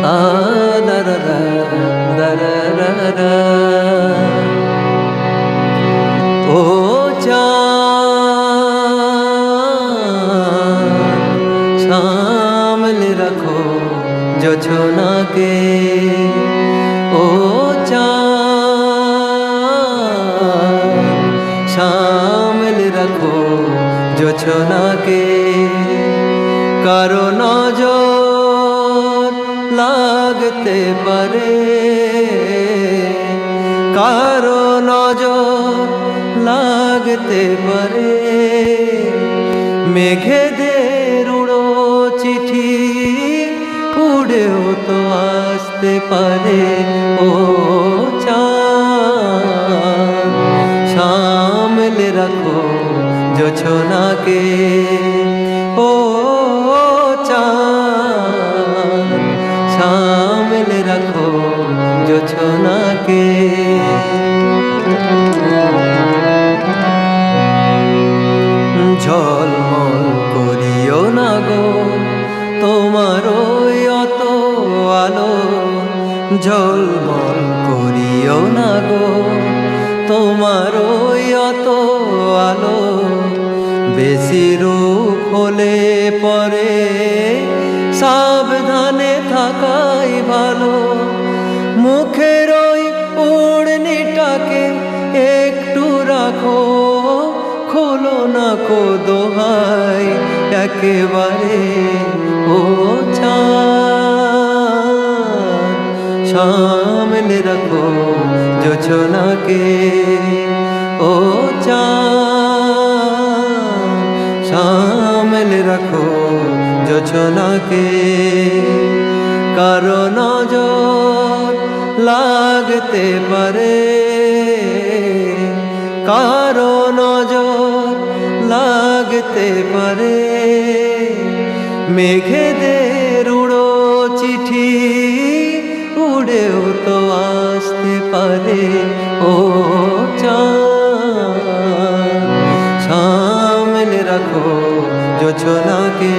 আ দা রা রা দা রা রা রা। ও চাঁদ সামলে রাখো জোছনাকে, ও চাঁদ সামলে রাখো জোছনাকে। কারো নজর লাগতে পারে, কারো নজর লাগতে পারে। মেঘেদের উড়ো চিঠি উড়েও তো আসতে পারে। ও চাঁদ সামলে রাখো জোছনাকে, ও চাঁদ সামলে রাখো জোছনাকে। ঝলমল করিও না গো তোমার অত আলো, ঝলমল করিও না গো তোমার অত আলো। বেশি রূপ হলে পরে সাবধানে থাকাই ভালো। মুখের ওই উড়নিটাকে একটু রাখো, খোলো না কো দোহাই একেবারে। ও চাঁদ সামলে রাখো জোছনাকে, ও চাঁদ সামলে রাখো জোছনাকে। কারো নজর লাগতে পারে, কারো নজর লাগতে পারে। মেঘেদের উড়ো চিঠি উড়েও তো আসতে পারে। ও চাঁদ সামলে রাখো জোছনাকে।